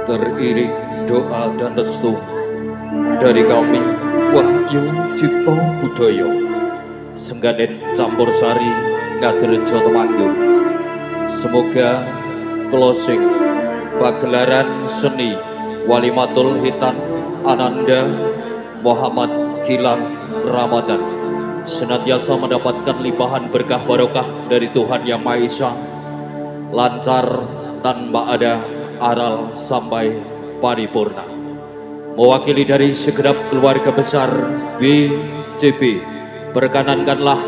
Teriring doa dan restu dari kami Wahyu Cipto Budoyo Sengganen Campur Sari Ngadirjo Temanggung. Semoga closing pagelaran seni Walimatul Hitan Ananda Muhammad Gilang Ramadan senantiasa mendapatkan limpahan berkah barokah dari Tuhan Yang Maha Esa, lancar tanpa ada aral sampai paripurna. Mewakili dari segenap keluarga besar WCB, perkenankanlah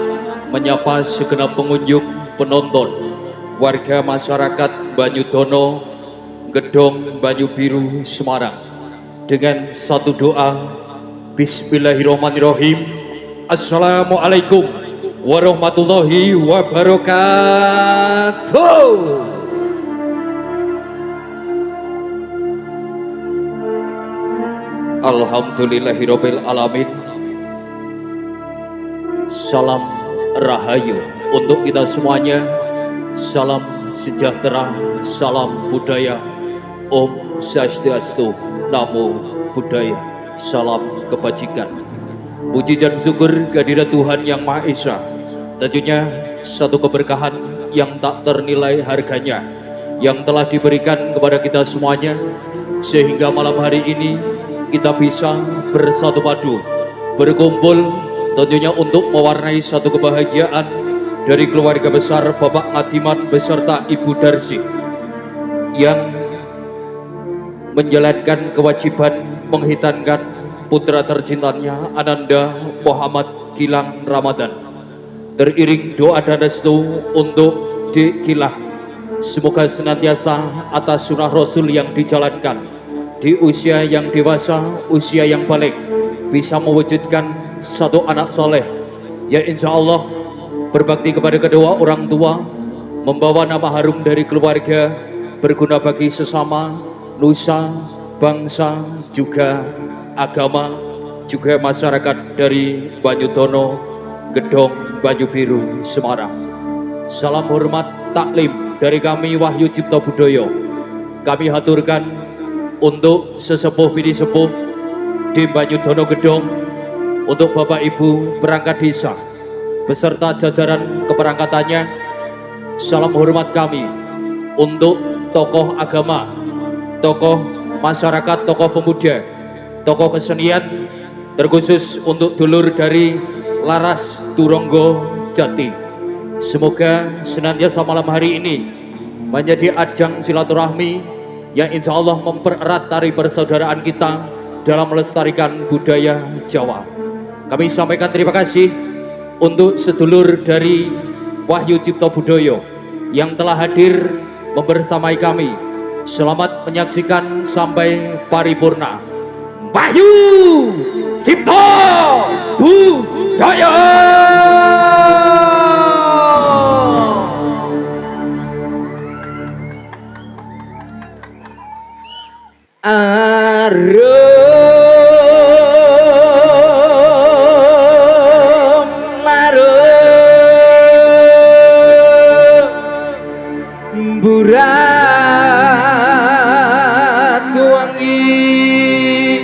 menyapa segenap pengunjung penonton warga masyarakat Banyudono Gedong Banyu Biru Semarang dengan satu doa. Bismillahirrahmanirrahim. Assalamualaikum warahmatullahi wabarakatuh. Alhamdulillahirabbil alamin. Salam rahayu untuk kita semuanya. Salam sejahtera, salam budaya. Om Swastiastu, Namo Buddhaya. Salam kebajikan. Puji dan syukur kehadirat Tuhan Yang Maha Esa. Tentunya satu keberkahan yang tak ternilai harganya yang telah diberikan kepada kita semuanya, sehingga malam hari ini kita bisa bersatu padu, berkumpul tentunya untuk mewarnai satu kebahagiaan dari keluarga besar Bapak Ngadiman beserta Ibu Darsi yang menjalankan kewajiban menghitankan putra tercintanya Ananda Muhammad Gilang Ramadan. Teriring doa dan restu untuk Dik Gilang, semoga senantiasa atas sunnah Rasul yang dijalankan di usia yang dewasa, usia yang balik, bisa mewujudkan satu anak soleh, ya insya Allah berbakti kepada kedua orang tua, membawa nama harum dari keluarga, berguna bagi sesama, nusa, bangsa, juga agama, juga masyarakat dari Banyudono Gedong Banyu Biru Semarang. Salam hormat taklim dari kami Wahyu Cipto Budoyo. Kami haturkan untuk sesepuh bini sepuh di Banyudono Gedong, untuk Bapak Ibu perangkat desa beserta jajaran keperangkatannya. Salam hormat kami untuk tokoh agama, tokoh masyarakat, tokoh pemuda, tokoh kesenian, terkhusus untuk dulur dari Laras Turonggo Jati. Semoga senantiasa malam hari ini menjadi ajang silaturahmi yang insya Allah mempererat tali persaudaraan kita dalam melestarikan budaya Jawa. Kami sampaikan terima kasih untuk sedulur dari Wahyu Cipto Budoyo yang telah hadir membersamai kami. Selamat menyaksikan sampai paripurna. Wahyu Cipto Budoyo. Arum marum burat wangi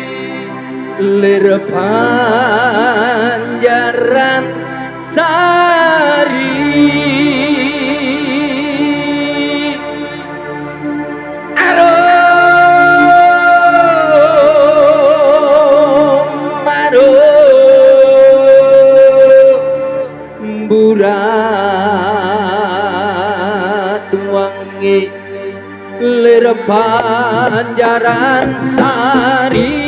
lir panjaran sari. Burat wangi lir panjaran sari,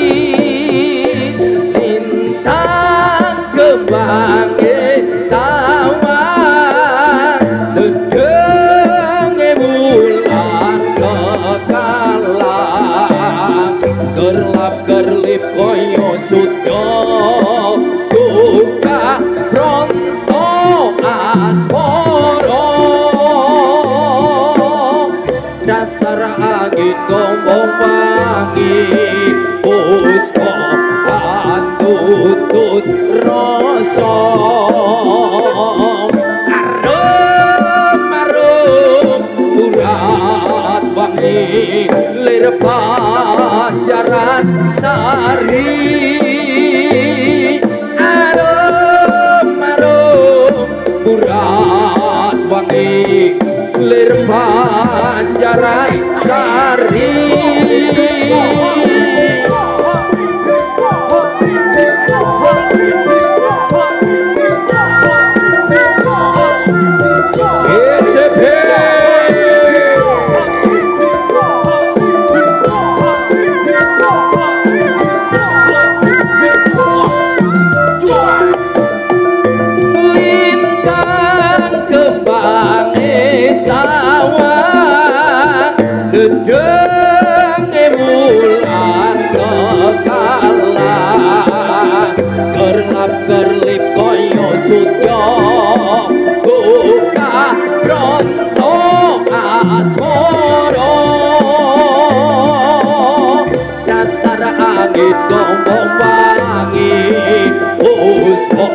lintang kembange tawang dedenge bulan kekalang, gerlap gerlip koyo sudo buka pronto asmoro, dasar angin ngomong wangi puspa tutut rasa. Arum arum urat wangi lir Panjaran Sari arum Burat wangi lir Panjaran Sari Dedenge wulan kekalan kerlap-kerlip kaya sutya buka bronto asmara dasar angin gombong wangi puspa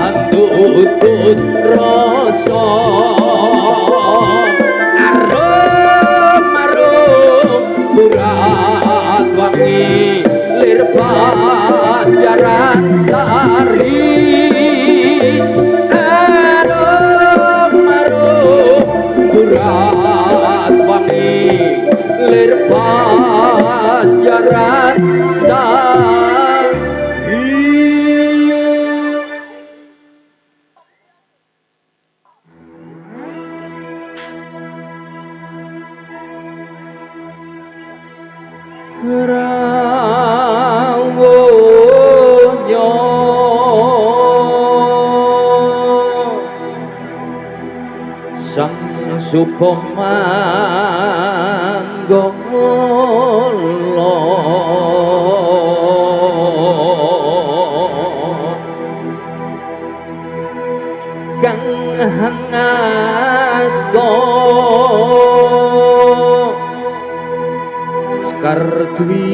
andutut rasa Burat wangi lir Panjaran Sari arum Burat wangi lir Panjaran Sari Rawuhnya sang Supamanggala kang hangasta Kardwi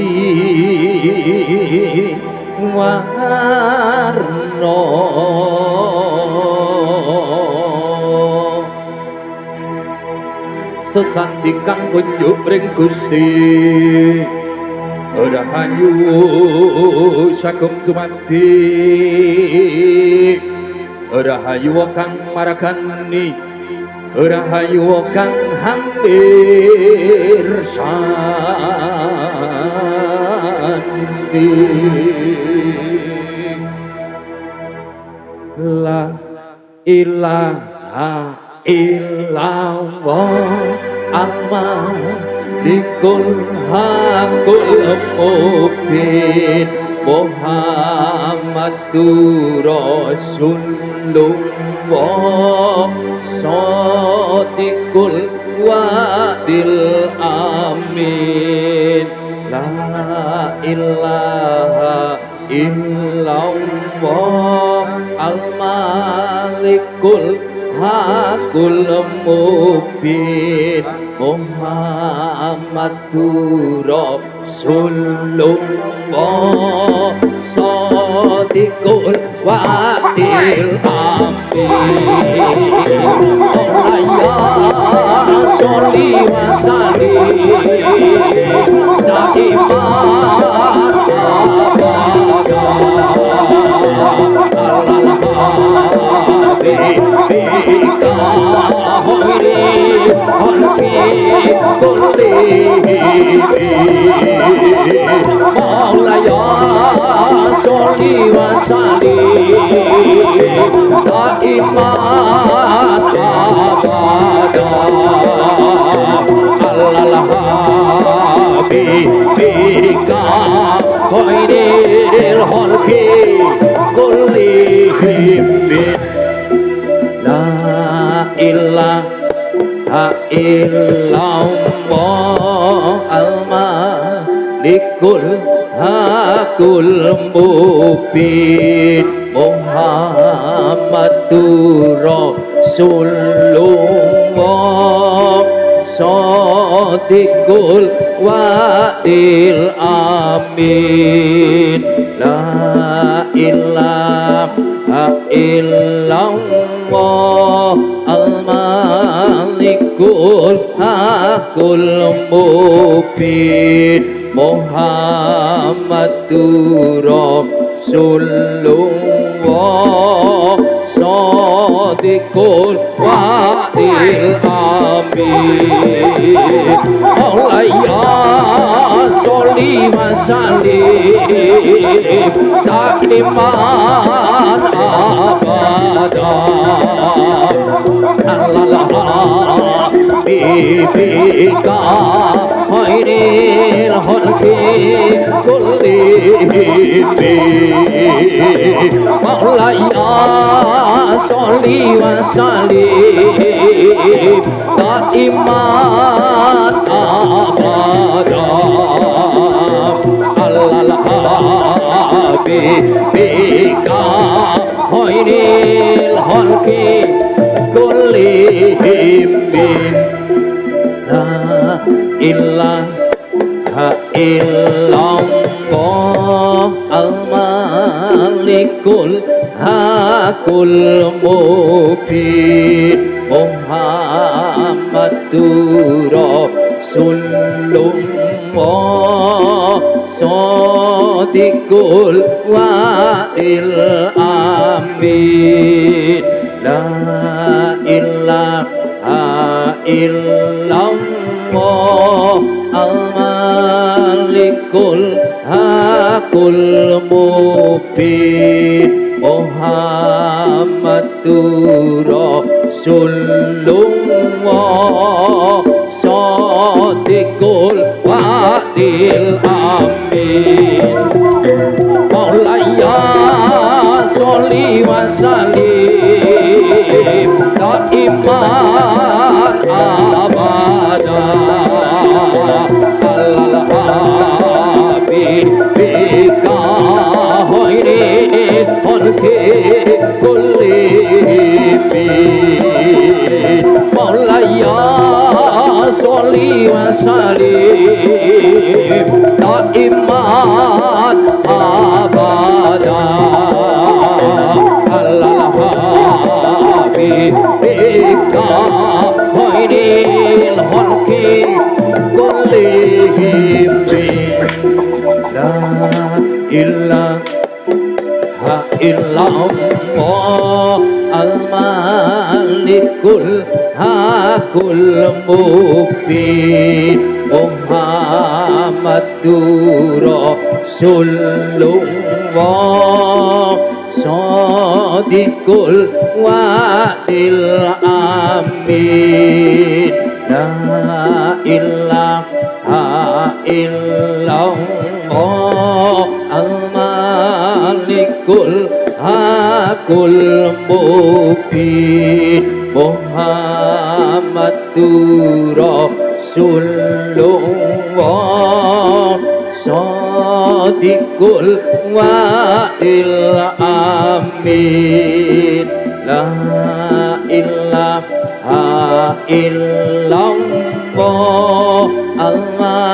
warna sesanti kang kunjuk ring Gusti rahayu sakum dumadi rahayu kang marakani rahayu kang hampir sandi la ilaha illallah al-malikul hakul mubin Muhammadur Rasulullah Shadiqul Wadil Amin La ilaha illallah Al-Malikul Hakul Mubin Muhammadur Rasulullah Shadiqul Wadil Amin Maulaya sholli wa sallim daiman abada alal habibika hoiri holki kulli Maulaya sholli wa sallim daiman abada alal habibika hoiril holki kullihim la ilaha illallah al-malikul hakul mubin Muhammadur Rasulullah Shadiqul Wadil Amin La ilaha illallah Al-Malikul Hakul Mubin Muhammadur Rasulullah Shadiqul wa'dil amin Maulaya sholli wa sallim Takliman abadan Allah bibika khairil khalqi kullihim Maulaya sholli wa sallim daiman abadan Allah bibika khairil khalqi kullihim la ilaha illallah al-malikul hakul mubin Muhammadur Rasulullah Shadiqul wa'dil amin la ilaha illallah al-malikul hakul mubin Muhammadur Rasulullah Shadiqul wa'dil amin Maulaya sholli wa sallim daiman abadan al-habibika khairil khalqi kullihim Maulaya sholli wa sallim daiman abadan al-habibika khairil khalqi kullihim la ilaha illallah al-malikul hakul mubin Muhammadur Rasulullah Shadiqul wa'dil amin la ilaha illallah al-malikul hakul mubin Muhammadur Rasulullah Shadiqul wa'dil amin la ilaha illallah al-malikul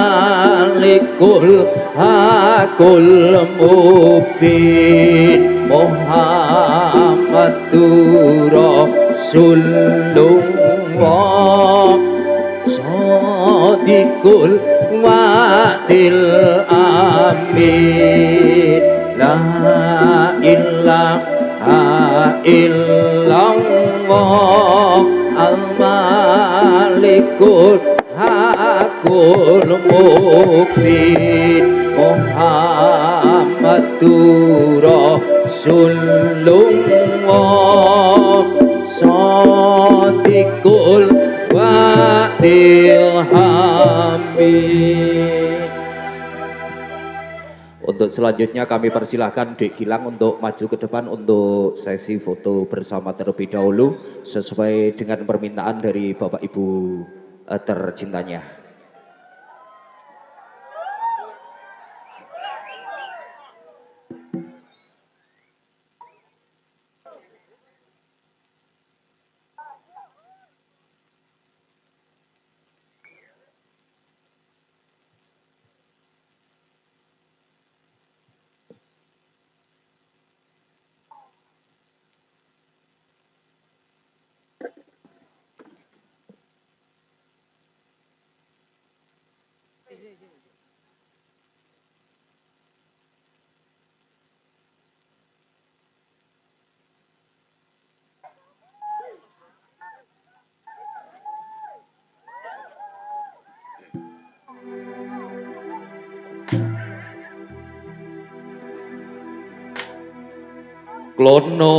hakul mubin Muhammadur Rasulullah Shadiqul wa'dil amin la ilaha illallah al-malikul hakul mubin Muhammadur Rasulullah Shadiqul wa'dil amin. Untuk selanjutnya kami persilahkan Dek Gilang untuk maju ke depan untuk sesi foto bersama terlebih dahulu sesuai dengan permintaan dari Bapak Ibu tercintanya. klono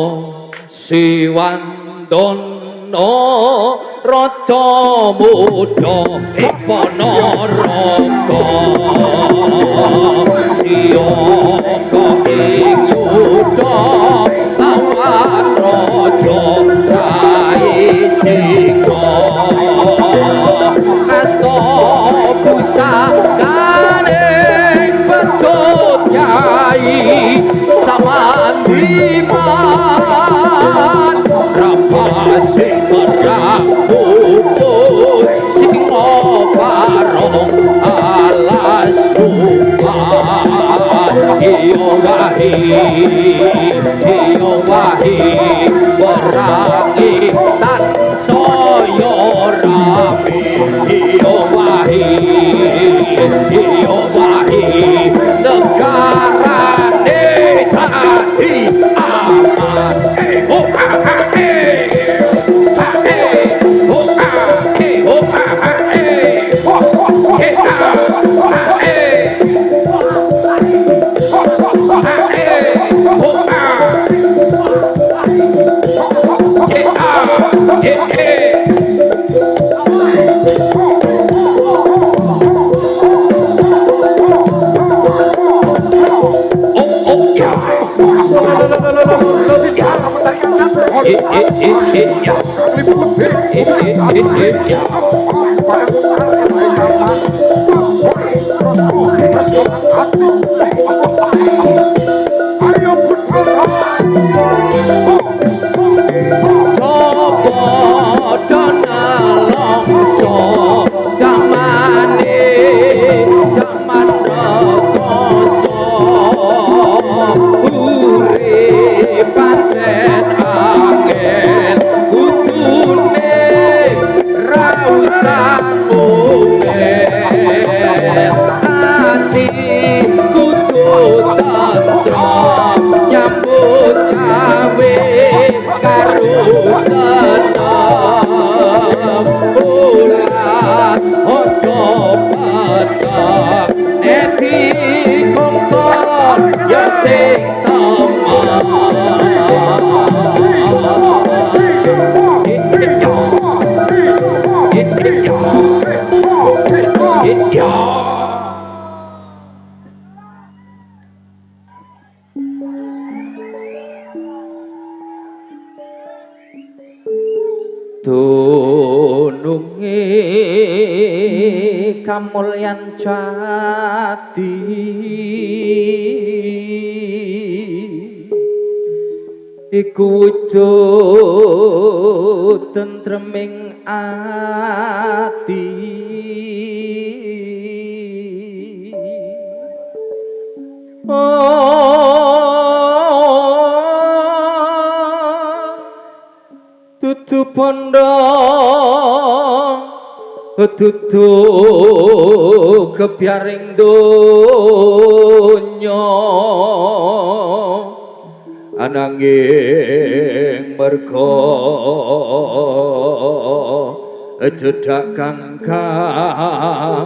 siwandono raja muda ing Ponorogo siyaka ing yuda lawan raja Raisinga asta pusakane pecut yai samandiman rapase perang puput singo barong alas rumah iyo wahi perangi tan soyo rame iyo wahi negarane tadi aman oh dununge kamulyan jati iku wujud tentreming ati dudu pondo dudu kepyaring donya ananging merga cedak kang kawasa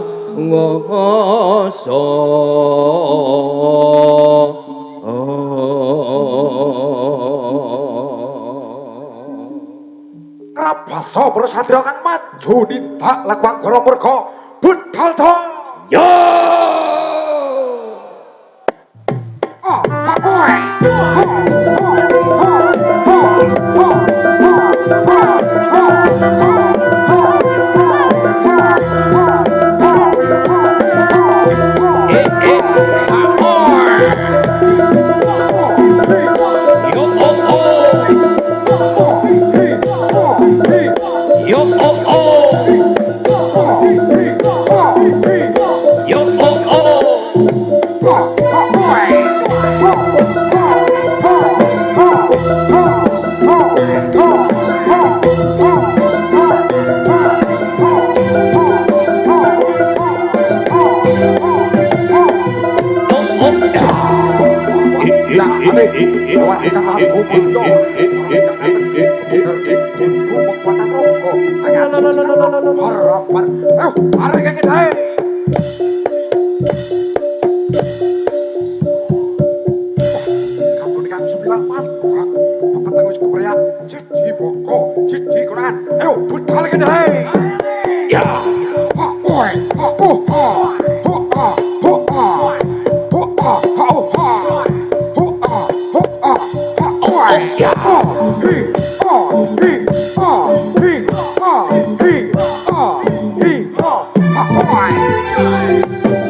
Rabasa para satria kang maju nindak lakuang goro murga budhal to yo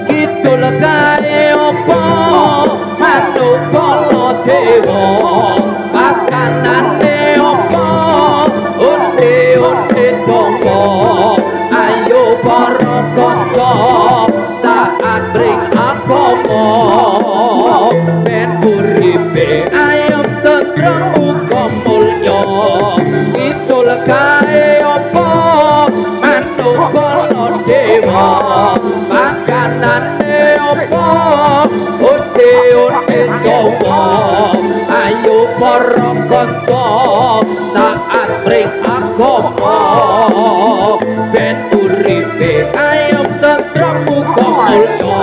kidul kae opo manuk kala dewa makanane opo onde-onde tonggo ayo para kanca taat ring agama ben uripe ayem tentrem muga mulya kidul kae opo manuk kala dewa makanane opo onde-onde tonggo ayo para kanca taat ring agama ben uripe ayem tentrem muga mulya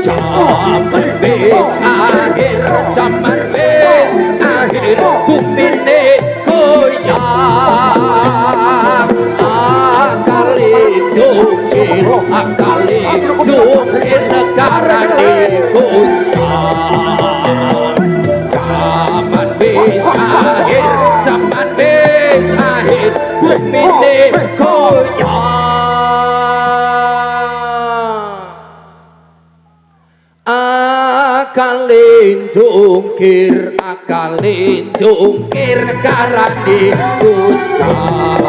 Jaman wis akhir, jaman wis akhir, bumine goyang. Akale jungkir negarane goyang. Jaman wis akhir, jaman wis akhir, bumine goyang. Akalin jungkir karane puncak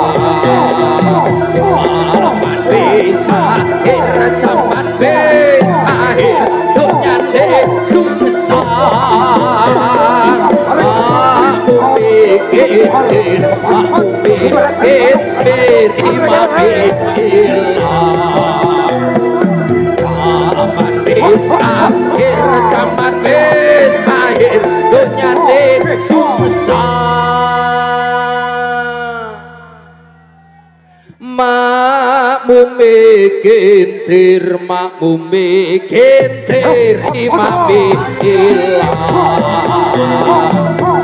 jaman wis akhir jaman wis akhir dunyane suksesan aku mikir imame ilang jaman wis akhir jaman wis akhir dunyane suksesan makmume kentir imame ilang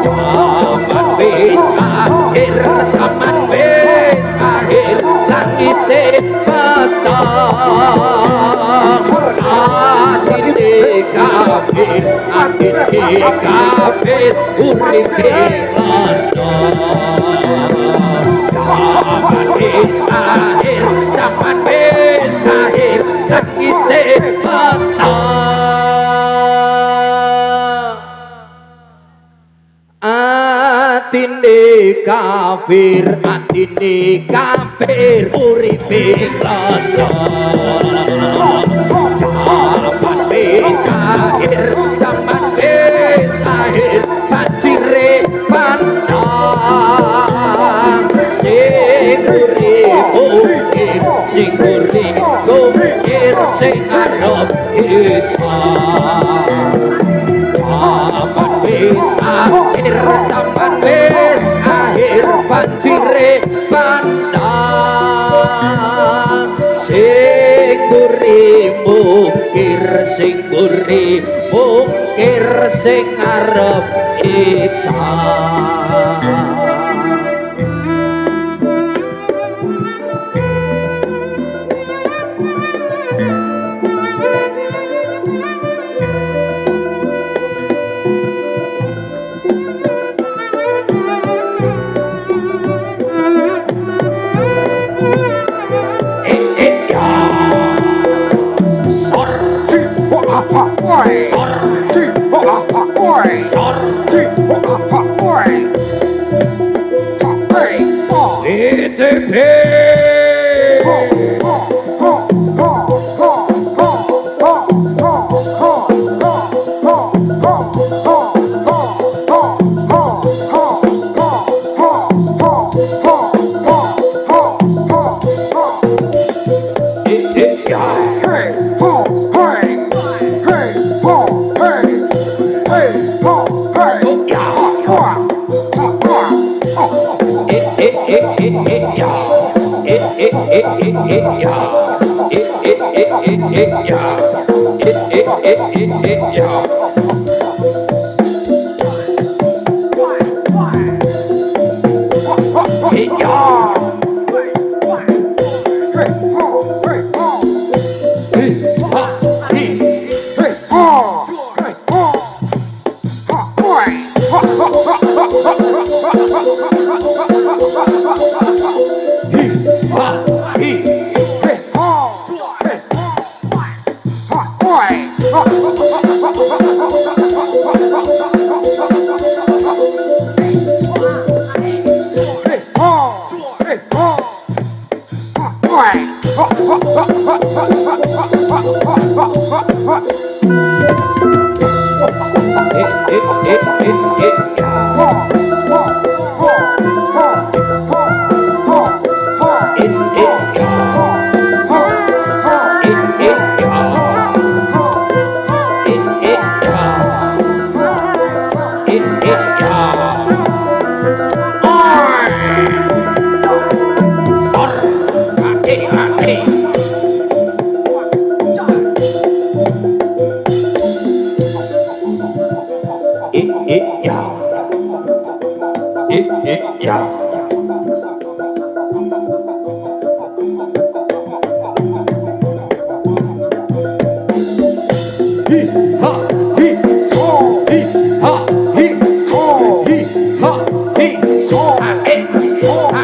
jaman wis akhir jaman wis akhir langite petang atine kabeh uripe jaman wis akhir jaman wis akhir langite petang atine kafir uripe jaman wis akhir jaman wis akhir banjire pandang sing urip sing arep jaman wis akhir jaman wis akhir banjire pandang sing mungkir sing arep edan ya. Hi ha hi so hi ha hi so hi ha hi so ha so ha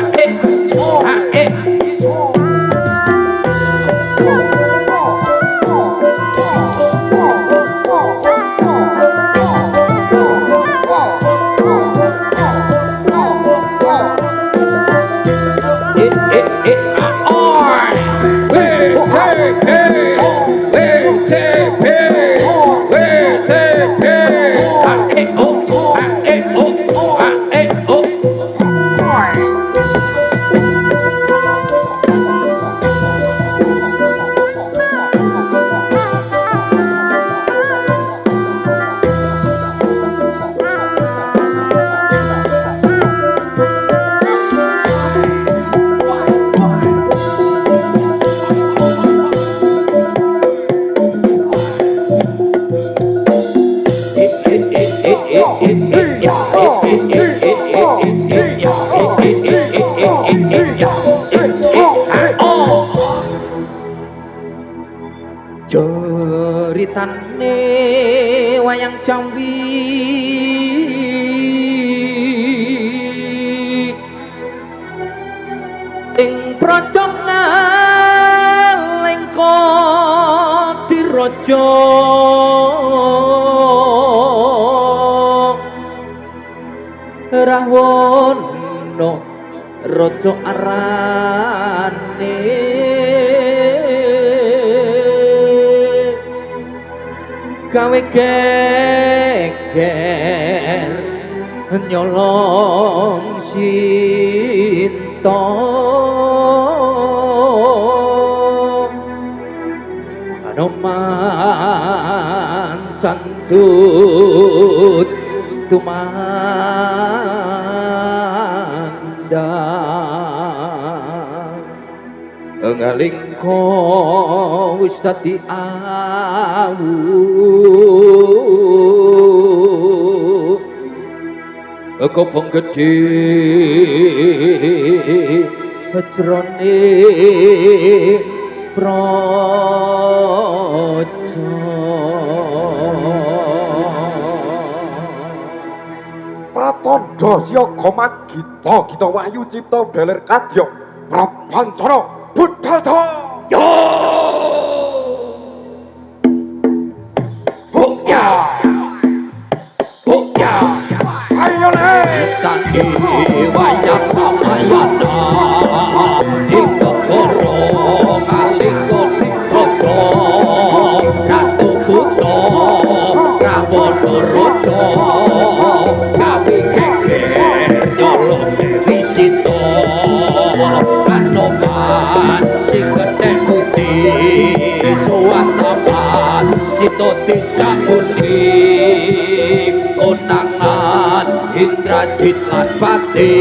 so ha Ceritane wayang Jambi ing procongan lengko diraja Rawana raja arane gawe geger nyolong Sinta Anoman cantut tumandang ngalingko wis dadi awu kobong gedhe jrone praja Pratandha siyaga magita gita wahyu cipta deler kadya prapancana budhata yo hokya ayo le tangi wayang ramayana ing negara ngalingko raja ratu buta Rawana raja gawe geger nyolong Dewi Sinta Anoman sing gedhen putih suwantapan Sinta tidak uning konangan Indrajit lan Pati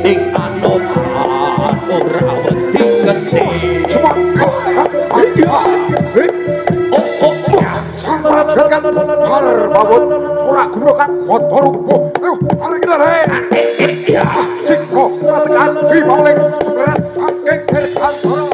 ing Anoman ora wedi gedhe sang raja kang har bawut ora gumro kang padha rubuh ayo arep le singko patekan si paling spread saking dirgantara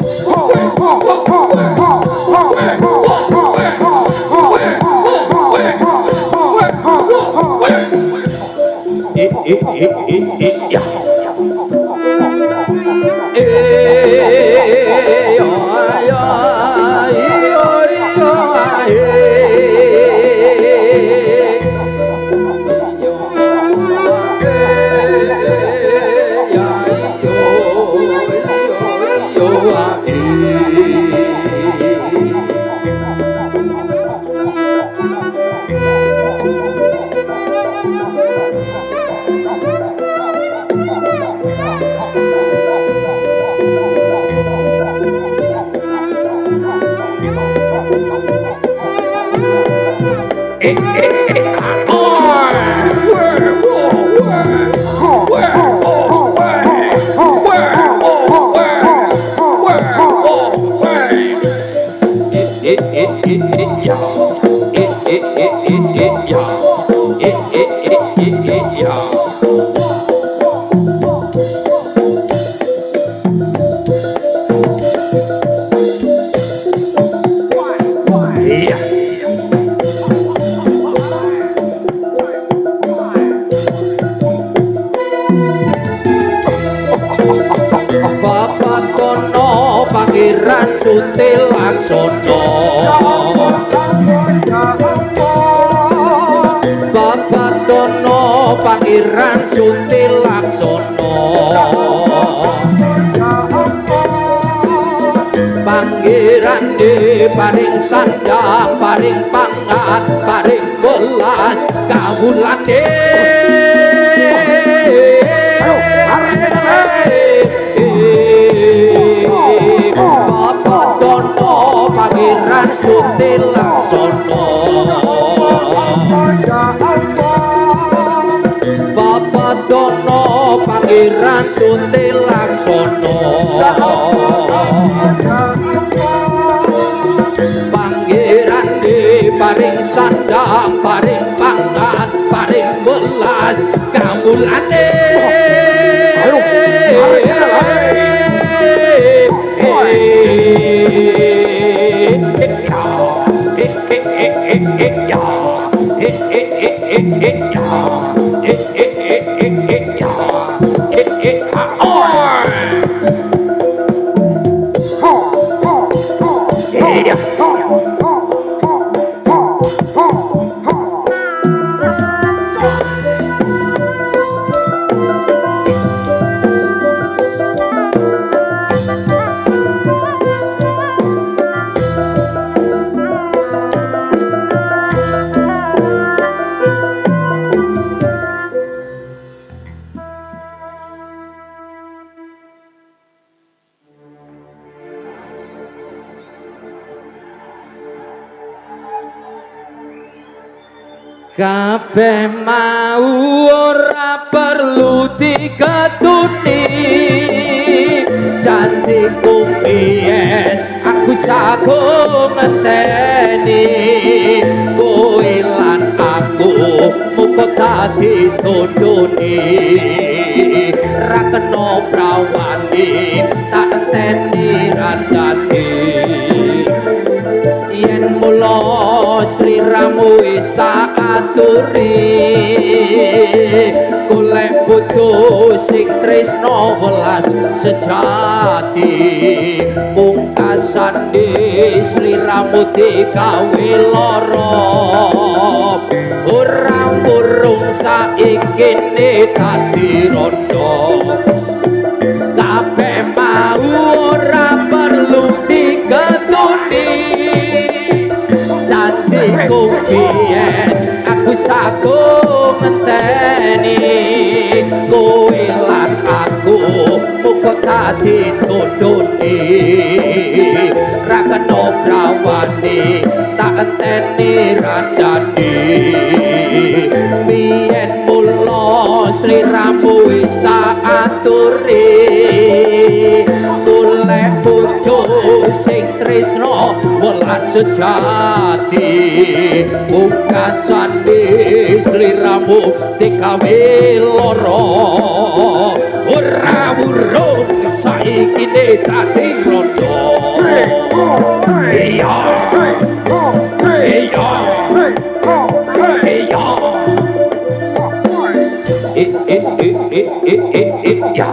Iya. Bapak Kono Pangeran Sutil Laksono. Bapak Kono Pangeran Sutil Laksono. Pangeran di paring sandang, paring pangan, paring belas kawulane. Bapak Dono Pangeran Sutil Laksono. Bapak Dono Pangeran Sutil Laksono. Pangeran di paring sandang, paring pangan, paring belas kawulane. Kabeh mau ora perlu diketuni, janjiku biyen aku sago ngenteni, kowe lan aku muga dadi dodone, ra kena prawani tak enteni randane. Yen mula sliramu wis tak aturi, golek bojo sing tresna welas sejati, pungkasane sliramu digawe lara, ora murung saikine dadi rondo. Kabeh mau ora perlu diketuni, janjiku biyen aku sago ngenteni, kowe lan aku muga dadi dodone, ra kena prawani tak enteni randane. Biyen mula sliramu wis tak aturi, golek bojo sing tresna welas sejati, pungkasane sliramu digawe lara, ora urung saikine dadi rondo. Iya iya iya.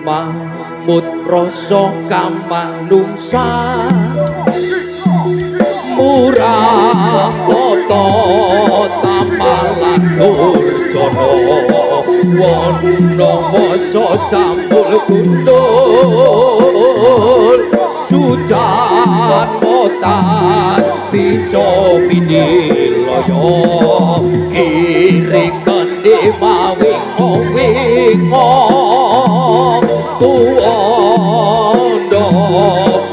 Mahmud rasa kamanungsa murah Mahkota Tamalan Durjana Wana wasa cambul gundul Sujan motan bisa pinilaya Kiri kendi mawingo-wingo Tuwondo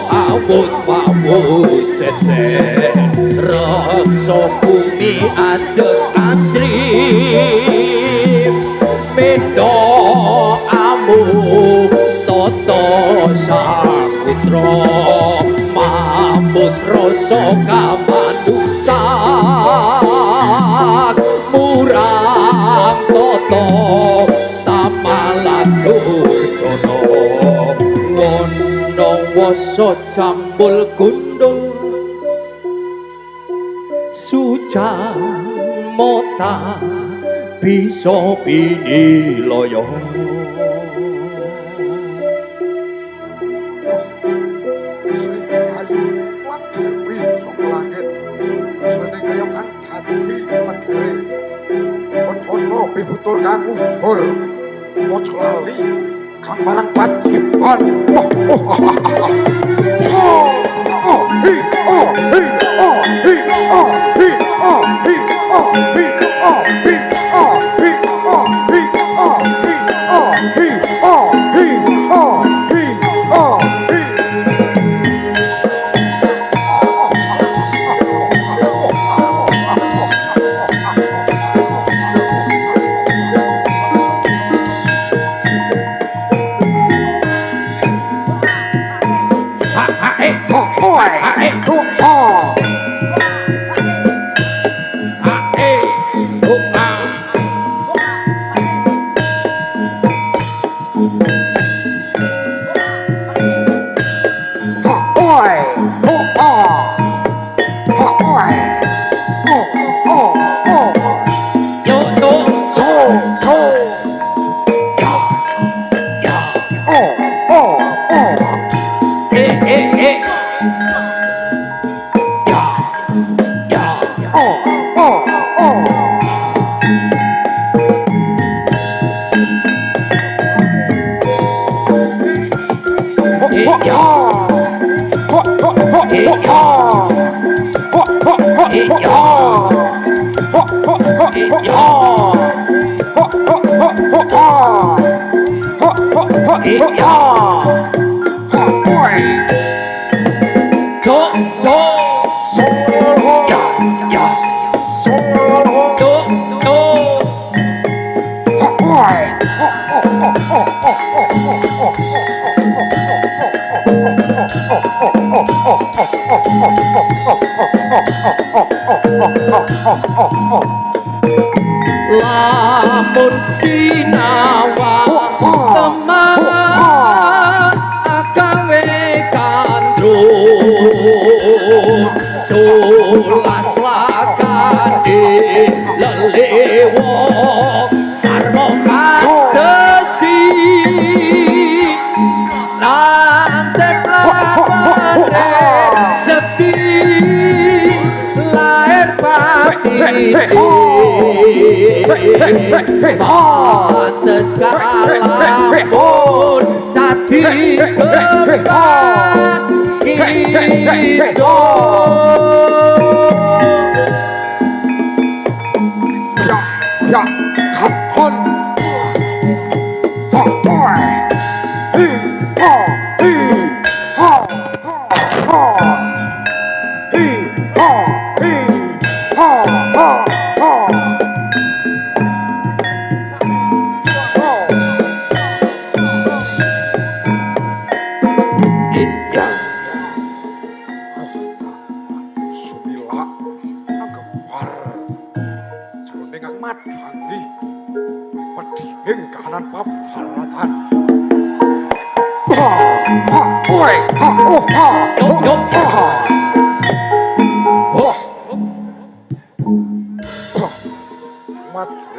awut-awut cecek Reksa bumi ajeng asri Mendo amuk toto saputra Mambut rasa kamanungsan Murang toto tamalan durjana Wana wasa cambul gundul Sujan mota bisa pinilaya Sri Kayu lan Dewi saka langit jroning kaya kang dadi negere Pentana pibutur kang luhur aja lali kang marang pacipan Lamun sinawa teman agawe kandung sulas lakane lelewo sarwa kadesi nantep lawane sepi lair batin pantes kalampun dadi beban kita ya katon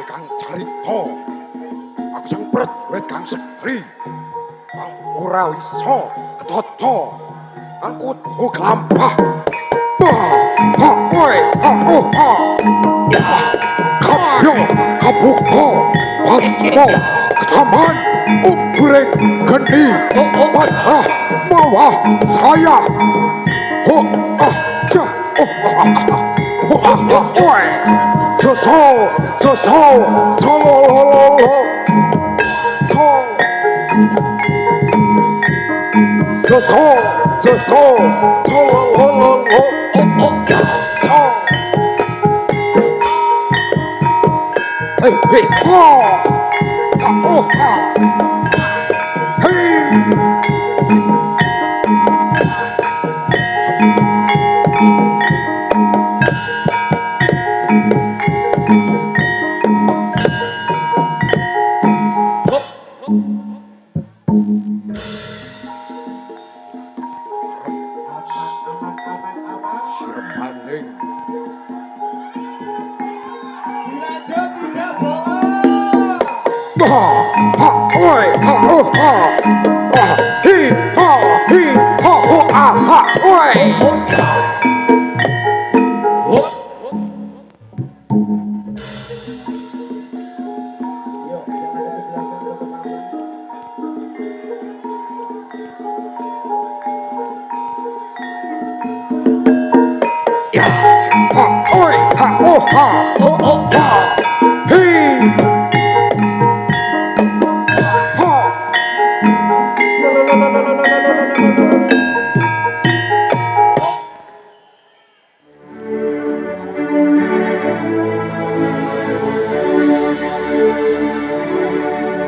kang carita aku sang prajurit kang sekri kang ora iso ketata kang kudu glampah Kapyo kabuka basmo kedaman ubreng geni pasrah bawah saya Hey, hey,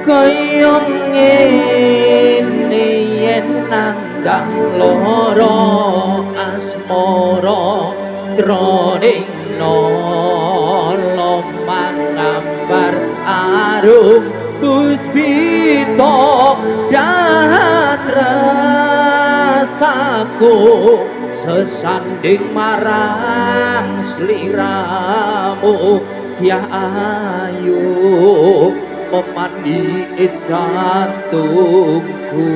kaya ngene yen nandang loro asmara jroning nala mangambar arum puspita datrasaku sesanding marang sliramu Dyah Ayu memandi jantungku.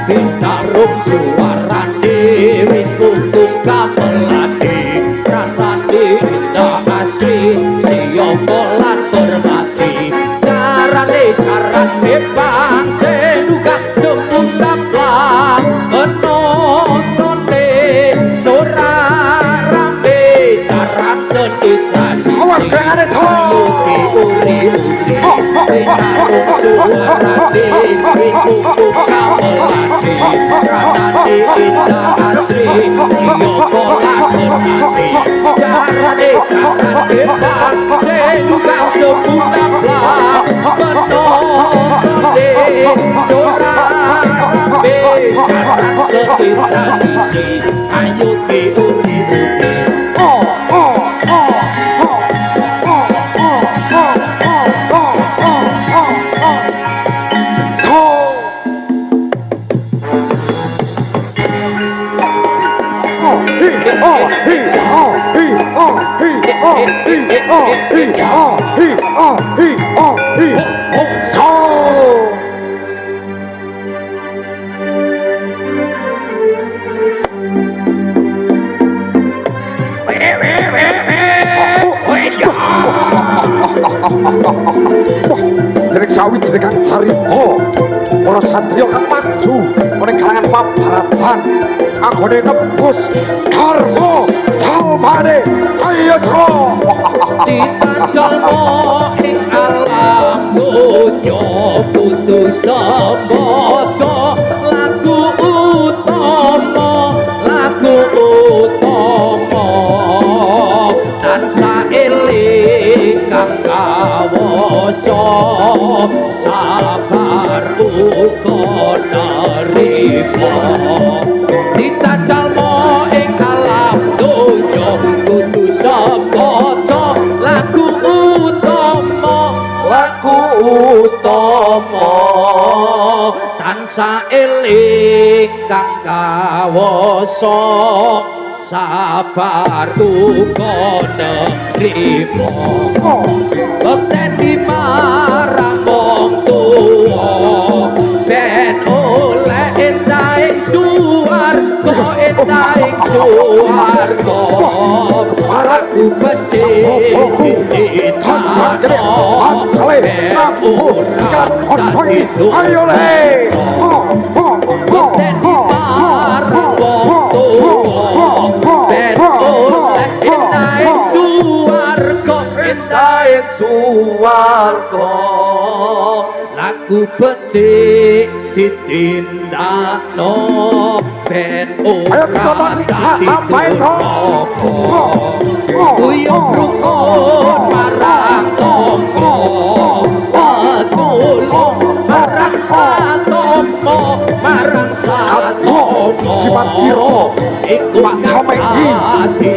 Bintarung suarane wis kumpul gamelane rasane indah asli siapa lan hormati carane bang seduga semudah blang penontonne sorarambe caran sedih tradisi awas kayaknya toh bintarung suarane wis kumpul gamelane rasane indah asli siapa lan hormati carane bang seduga semudah blang penontonne sorarambe caran sedih tradisi ayo diuri-uri Jeneng sawi jenengan carita ora para satriya kang maju ning kalangan pabaratan anggone nebus dharma jalmane ayo Ditanjalmo ing alam donya putus sembada lagu utama tansah eling kang kawasa sabar uga nerima ditanjalmo ing alam donya kudu sembada lagu utama tansah eling kang kawasa sabar uga nerima bekteni marang wong tuwa ben oleh endaing suwarga paraku becik ayo le bekteni marang wong tuwa ben oleh endaing suwarga laku becik ditindakno ben ora kuyung rukun marang tangga tulung marang sasama sipat ira iku kamenggi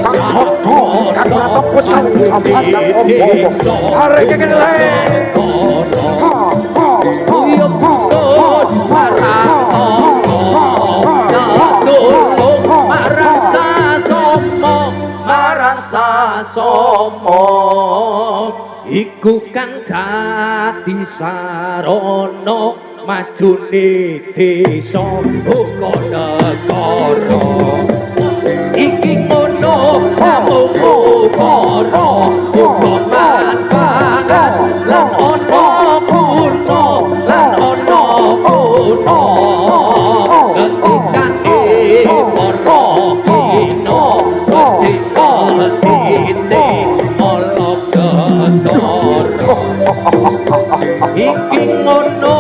kang bodho kang ratepus kang gambar kang ombo arek kene le kuyung rukun marang tangga tulung marang sasama iku kang dadi sarana majune desa uga negara iki ngono namung ukara uga manfaat lan ana guna ketikane para kina becik atine olok ketara iki ngono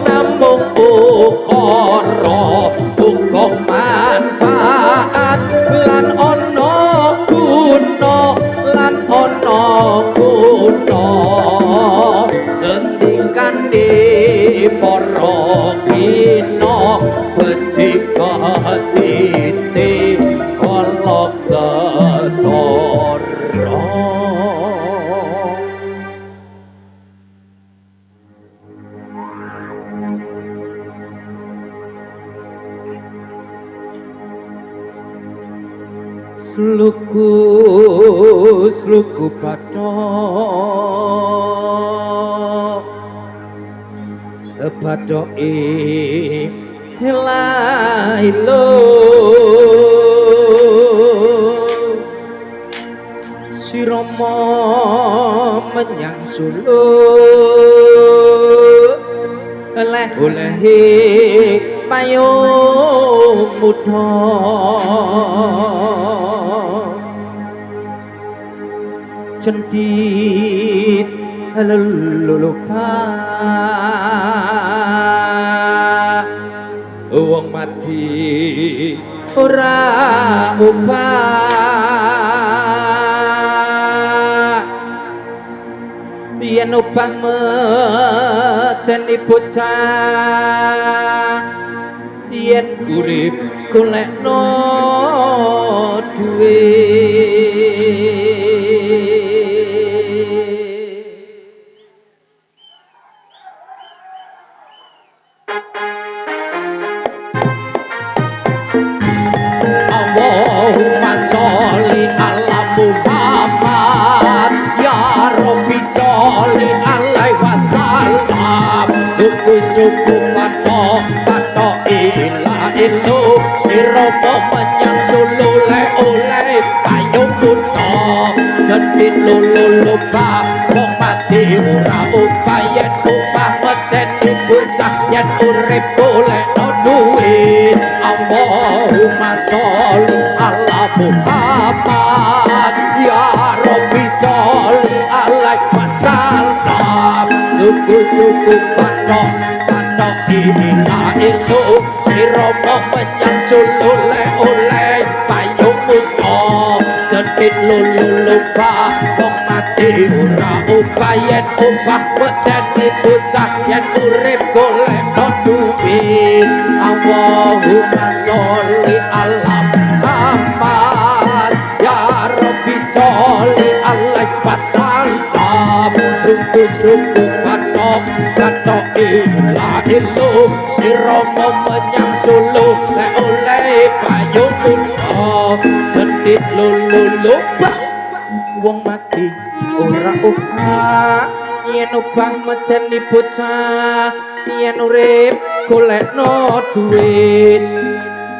namung ukara uga manfaat lan ana guna ngendikane para kina becik atine olok ketara sluku bathok lailo sirama menyang Solo oleh-olehe payung mudha cendit lulupa wong mati ora upah yen upah medeni bocah yen urip golekno duit Allahumma sholli ala Muhammad ya Rabbi sholli alaihi wasallam cukup pato ila ilu sirapa menyang Solo oleh payung buta jendit lulupa wong mati ora upah yen upah medeni bocah yen urip golekno duit Allahumma sholli ala Muhammad ya Rabbi sholli alaihi wasallam suku patok patok ila itu siromo menyang sulule oleh payung muto jedit lulu lupa wong mati ora upayen upah wedeni bocah yen urip golekno duit Allahumma sholli ala Muhammad ya Rabbi sholli alaihi wasallam suku patok patok ila itu siromo menyang sulu le oleh payung muto jedit lulu lupa wong mati ora upah yen upah medeni bocah yen urip golekno duit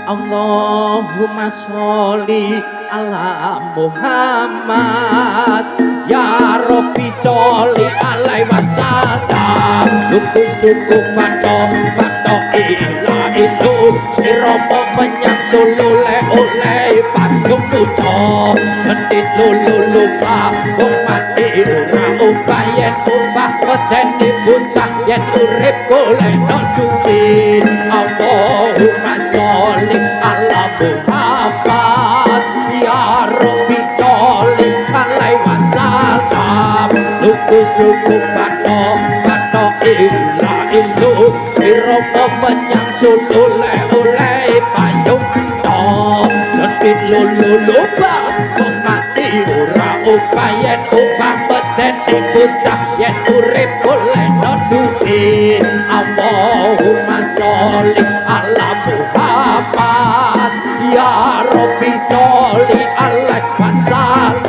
Allahumma sholli ala Muhammad ya Rabbi sholli alaihi wasallam suku patok patok ila itu siromo menyang sulu le oleh payung muto jedit lulu lupa wong mati ora upah yen upah medeni bocah yen urip golekno duit Allahumma sholli ala Muhammad ya Rabbi sholli alaihi wasallam suku patok patok ila itu siromo menyang sulu le oleh payung muto jedit lulu lupa wong mati ora upah yen upah medeni bocah yen urip golekno duit Allahumma sholli ala Muhammad ya Rabbi sholli alaihi wasallam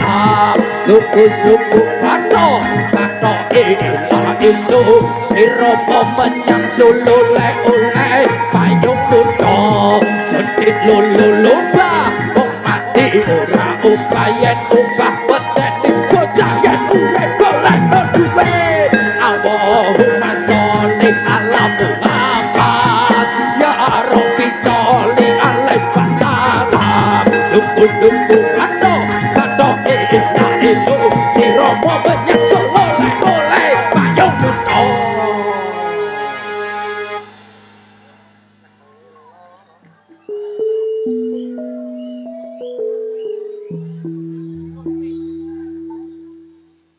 suku patok patok ila itu siromo menyang sulu le oleh payung muto jedit lulu lupa wong mati ora upah yen upah medeni bocah yen urip golekno duit Allahumma sholli ala Muhammad ya Rabbi sholli alaihi wasallam duku patok patok ila itu siromo menyang sulu le oleh payung muto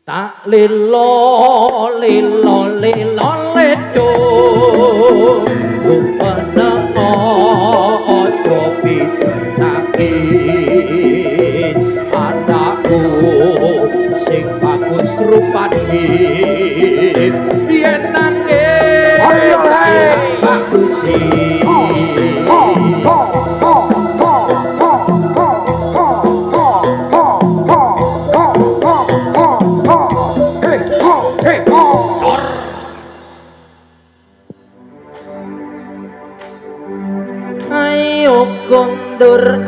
tak lilo lilo lilo ledo tumenengo ojo pijenakin anakku sing bagus rupane yen nangis bagus sih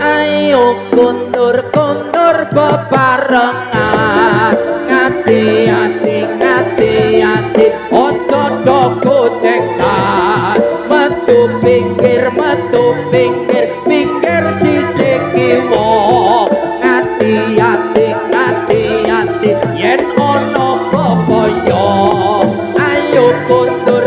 ayo kundur kundur bebarengan ngati-hati ngati-hati ojo do gojekan metu pinggir pinggir sisih kiwa ngati-hati ngati-hati yen ono bebaya ayo kundur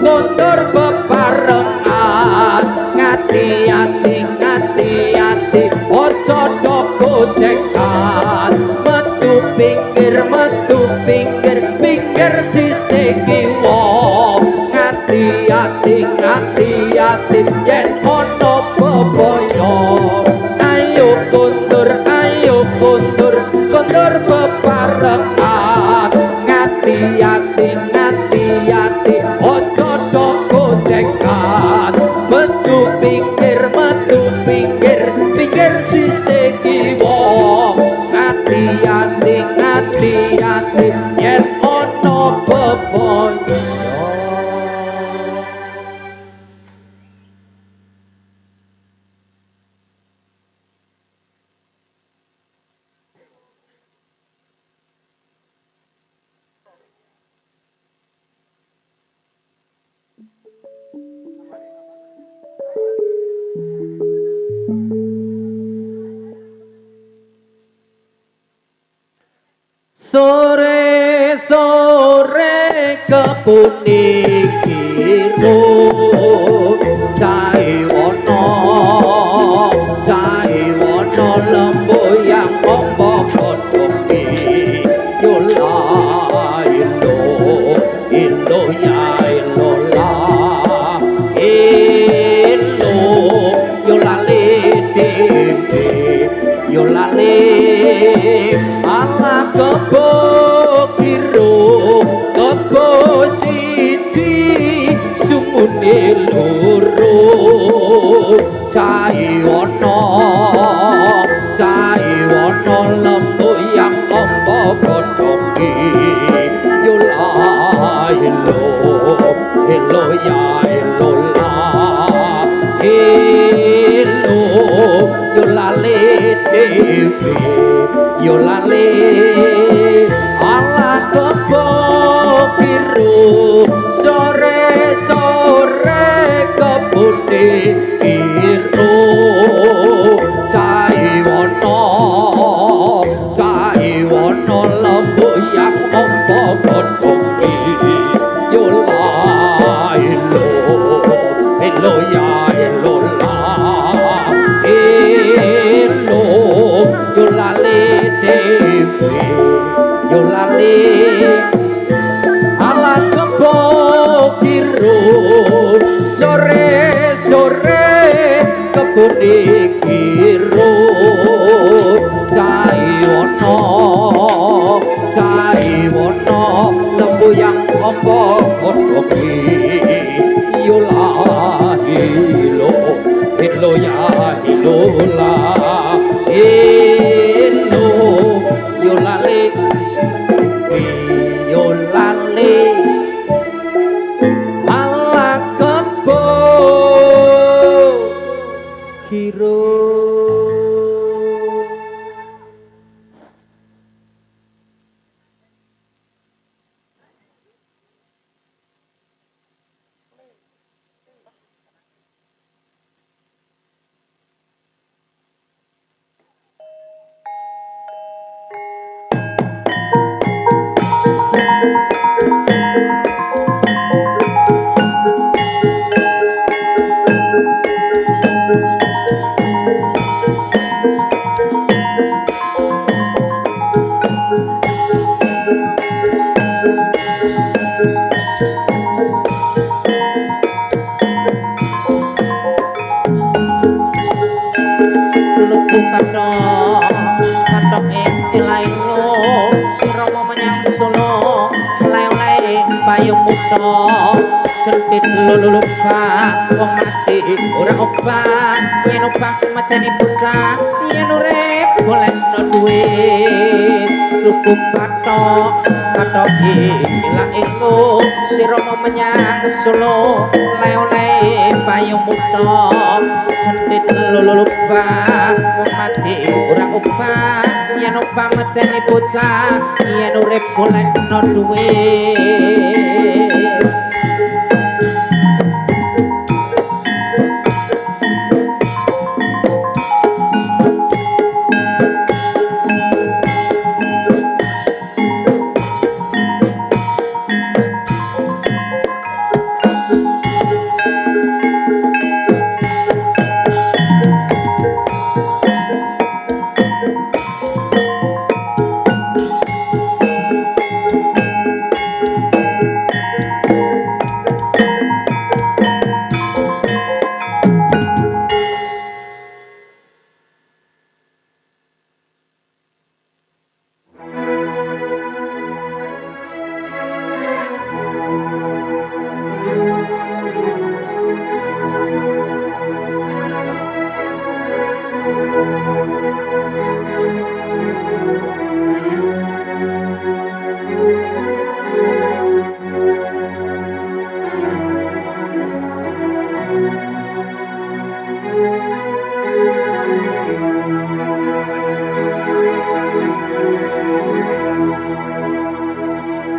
kundur bebarengan ngati-hati ngati-hati ojo do gojekan metu pinggir pinggir sisih kiwa ngati-hati ngati-hati yen ono bebaya ayo kundur kundur bebarengan ngati-hati ngati-hati ojo do gojekan metu pinggir pinggir sisih kiwa ngati-hati ngati-hati yen ono bebaya Jaiwana Jaiwana lembuyang ombo gondongi Yola hello hello ya hello la hello Yolale dewi Yolale ala kebo biru sore sore kebune biru Jaiwana lembuyang ombo gondongi Yola hello hello ya hello la hello Yolale dewi Yolale ala kebo biru sore sore kebune biru Jaiwana lembuyang ombo gondongi Yola hello hello ya hello la hello Yolale Yolale ala kebo kiro Sentit lulupa wong mati ora obah yen obah mateni buta yen urip golekno duit cukup patok ilang ego sira menyang Solo oleh-oleh payung muda sentit lulupa wong mati ora obah yen obah mateni buta yen urip golekno duit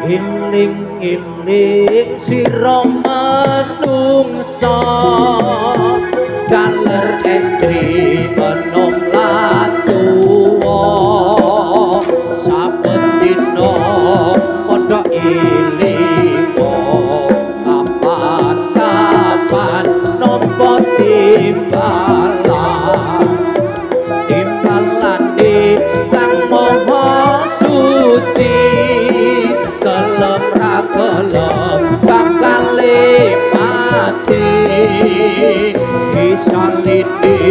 Iling-iling sira manungsa jaler estri enom latuwa saben dina padha ilingo kapan-kapan nampa timbalan kang maha suci kelem ra kelem bakal mati bisa lidi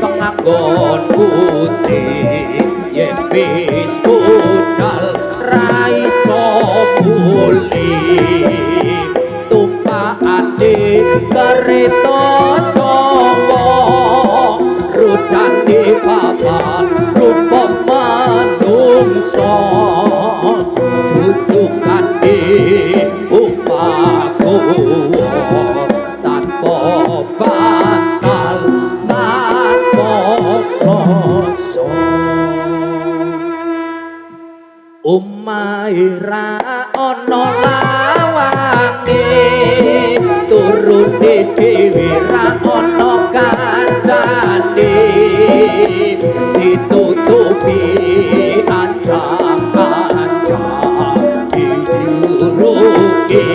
penganggon putih yen wis budal ra iso muli tumpakane kereta dhewe ra ono kancane ditutupi ancang-ancang dijuruki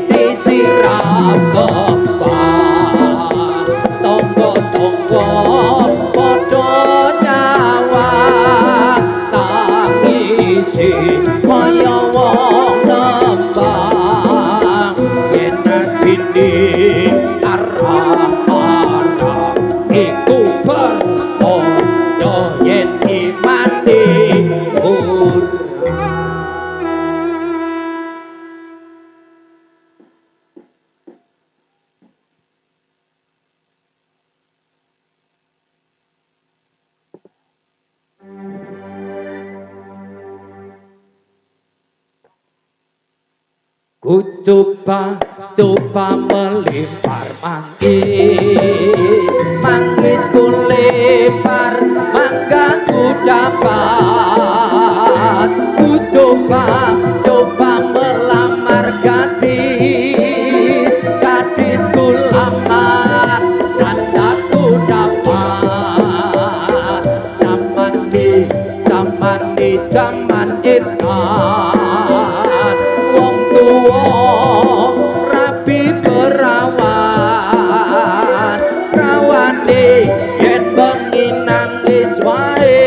disiram kembang tonggo-tonggo padha nyawa tangisi kaya wong nembang yen ajine arah-arah iku perpodo yen imane ku coba melempar manggis ku lempar mangga ku dapat ku coba melamar gadis ku lamar janda ku dapat zaman edan wong tua rapi perawan rawane yen bengi nangis wae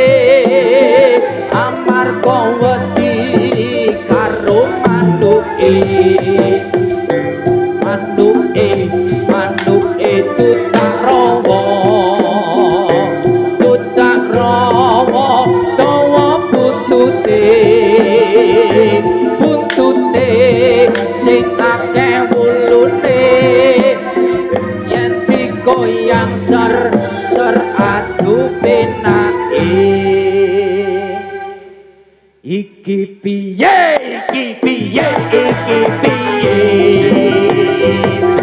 amarga wedi karo manuke cucak rawa dawa buntute sing akeh wulune yen digoyang ser adu penake iki piye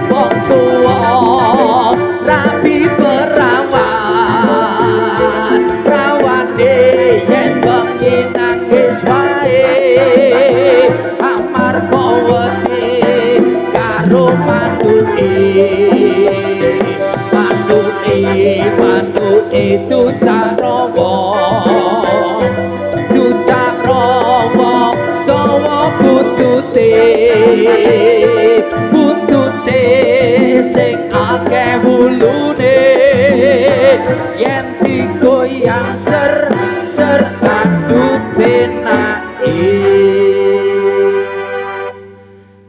wong tuwa rapi perawan rawane yen bengi nangis wae amarga wedi karo manuke cucak rawa dawa buntute sing akeh wulune yen digoyang ser adu penake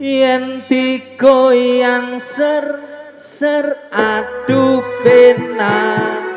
yen digoyang ser adu penake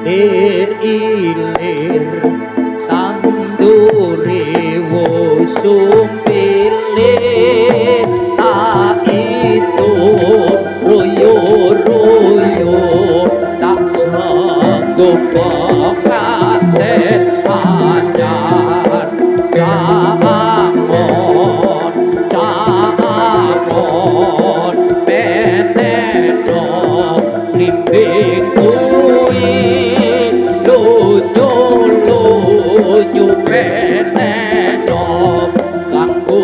lir ilir tandure sumpile tak itu royo tak sanggup pakaten anyar camon peneno blimbing kuwi lunyu peneno kanggo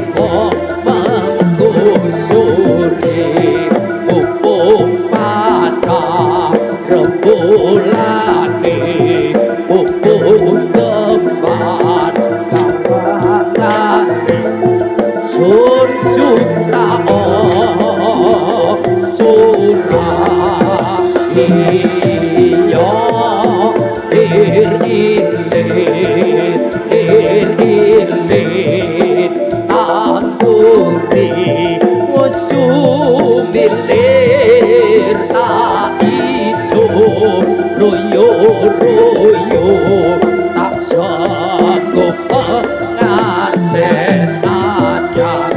sipo menggusuri mumpung pada rembulan mumpung tempat kawangan sun surao surah iyo ilit tanturi musumilir tak itu royo tak sanggup pengantin aja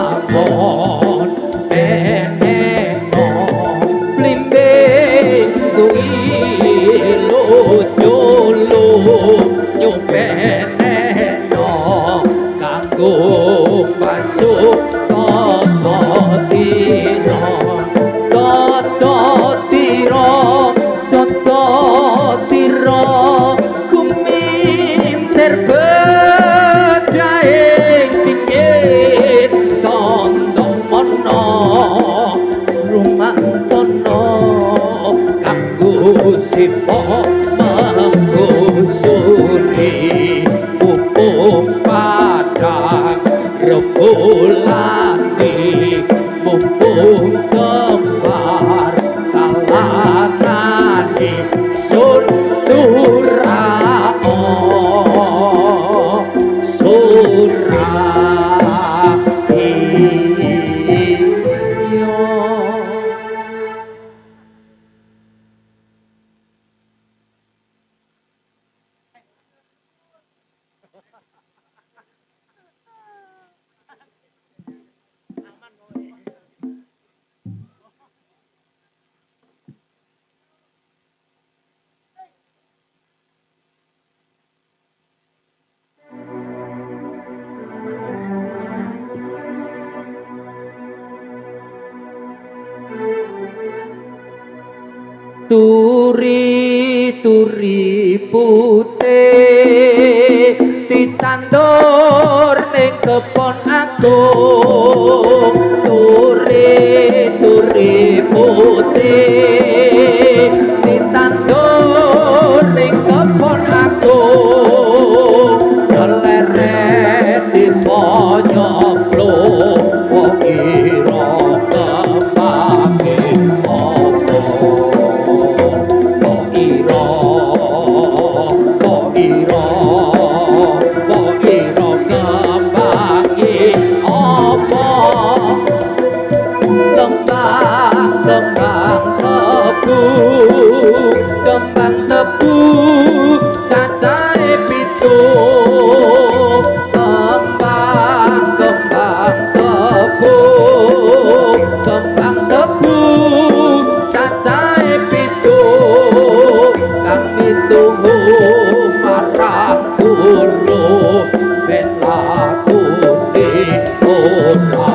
Jamon eneno blimbing kuwi lojolo nyupeneno kanggo masuk toto tiro kuminter bedaing pinggir tondo mono srumantono kanggo sipo menggusuri mumpung padang rembulan mumpung tembar kalangan sun surao surah iyo. Turi putih ditandur ning kebon agung turi putih ditandur ning kebon agung leret diponyoplo wong ira kembange apa kembang tebu cacahe pitu kembang tebu cacahe pitu kang mituhu marang guru ben laku di ora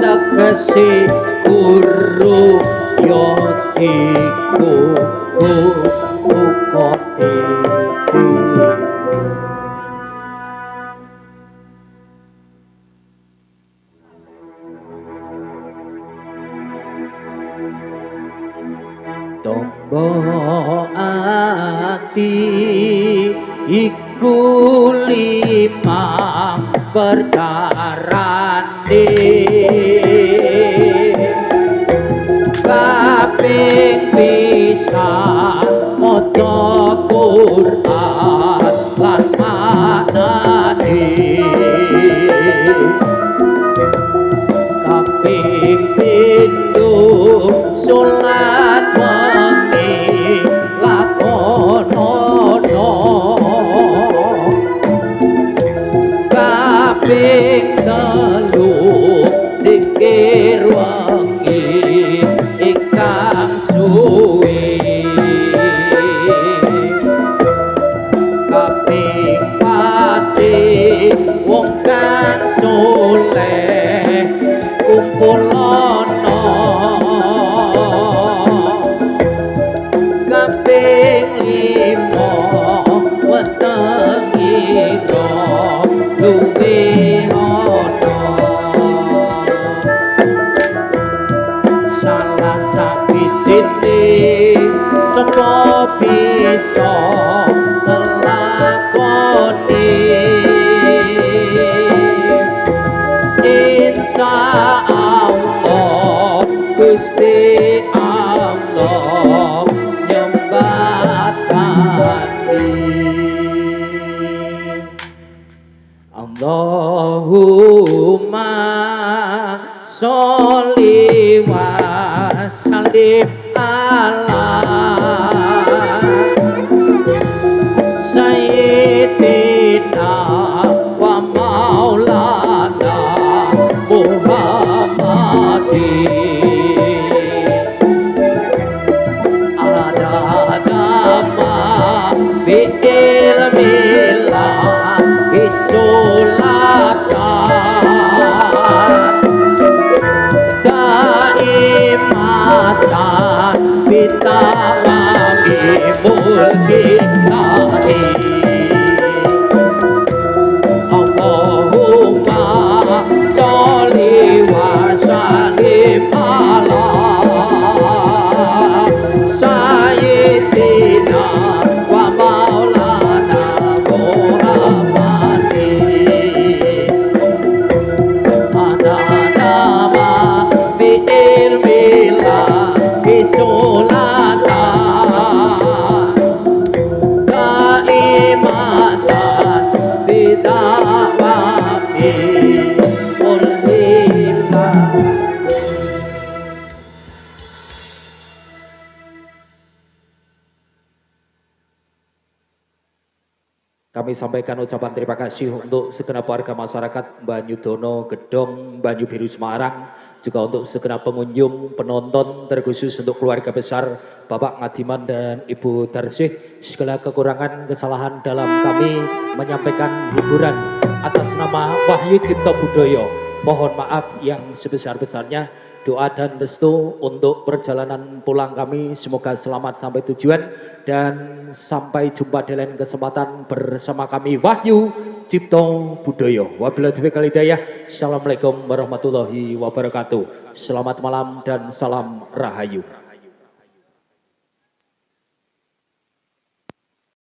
tegese guru yo iku uga dhewe. Tombo ati iku limang perkarane kaping pisan maca Quran lan maknane kaping pindho salat wengi lakonono kaping telu dikir wengi ingkang suwe kaping pati wong kang soleh kumpul ana kaping lima wetengi luwe ana salah sawijine sapa bisa nglakoni insyaallah Gusti Allah nyembatani Allahumma sholli wa sallim ala sayyidina wa maulana Muhammadin adadama bi ilmillah isolatan daimatan bitamami mulkinahi Allahumma sholli wa sallim ala sayyidina wa maulana Muhammadin adadama bi ilmillah isolatan daimatan bidawami mulkina. Kami sampaikan ucapan terima kasih untuk segenap warga masyarakat Banyudono, Gedong, Banyu Biru, Semarang. Juga untuk segenap pengunjung, penonton, terkhusus untuk keluarga besar Bapak Ngadiman dan Ibu Darsih. Segala kekurangan, kesalahan dalam kami menyampaikan hiburan atas nama Wahyu Cipto Budoyo. Mohon maaf yang sebesar-besarnya. Doa dan restu untuk perjalanan pulang kami. Semoga selamat sampai tujuan. Dan sampai jumpa di lain kesempatan bersama kami Wahyu Cipto Budoyo. Wabillahi taufiq wal hidayah. Assalamualaikum warahmatullahi wabarakatuh. Selamat malam dan salam rahayu.